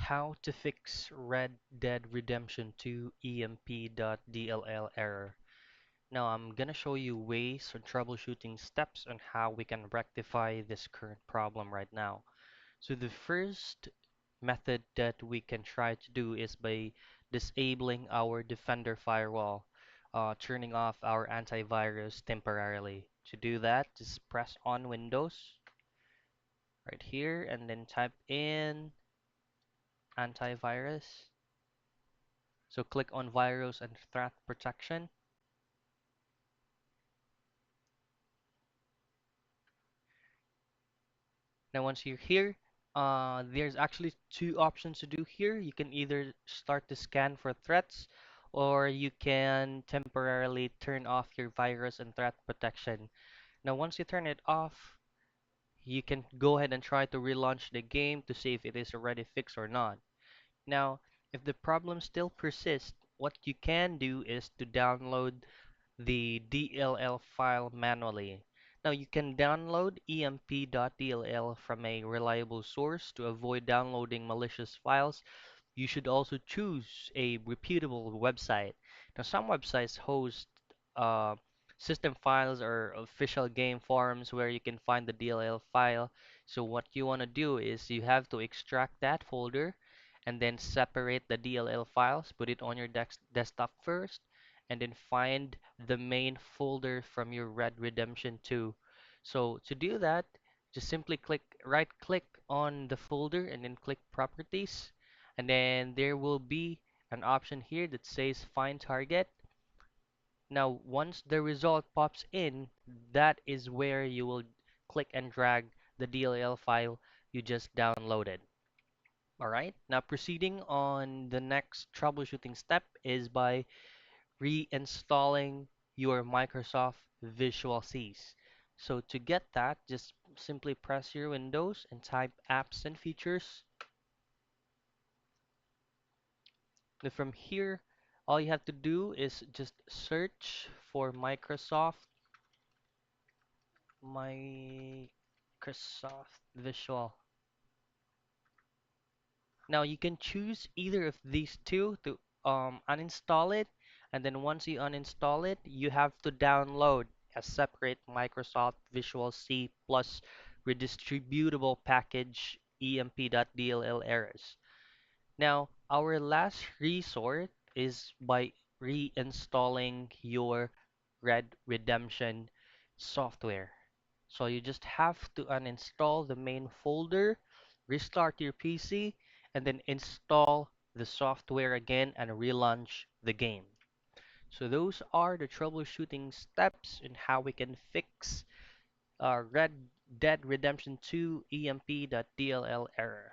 How to fix Red Dead Redemption 2 Emp.Dll error. Now I'm gonna show you ways or troubleshooting steps on how we can rectify this current problem right now. So the first method that we can try to do is by disabling our Defender firewall, turning off our antivirus temporarily. To do that, just press on Windows right here and then type in antivirus. So click on Virus and Threat Protection. Now once you're here, there's actually two options to do here. You can either start to scan for threats, or you can temporarily turn off your virus and threat protection. Now once you turn it off, you can go ahead and try to relaunch the game to see if it is already fixed or not. Now, if the problem still persists, what you can do is to download the DLL file manually. Now you can download emp.dll from a reliable source to avoid downloading malicious files. You should also choose a reputable website. Now some websites host uh, system files or official game forums where you can find the DLL file. So what you want to do is you have to extract that folder and then separate the DLL files, put it on your desktop first, and then find the main folder from your Red Redemption 2. So to do that, just simply right click on the folder and then click Properties, and then there will be an option here that says Find Target. Now once the result pops in, that is where you will click and drag the DLL file you just downloaded. Alright, now proceeding on the next troubleshooting step is by reinstalling your Microsoft Visual Cs. So to get that, just simply press your Windows and type Apps and Features. Then from here, all you have to do is just search for Microsoft Visual. Now you can choose either of these two to uninstall it, and then once you uninstall it, you have to download a separate Microsoft Visual C plus redistributable package emp.dll errors. Now, our last resort is by reinstalling your Red Redemption software. So you just have to uninstall the main folder, restart your PC, and then install the software again and relaunch the game. So those are the troubleshooting steps in how we can fix Red Dead Redemption 2 emp.dll error.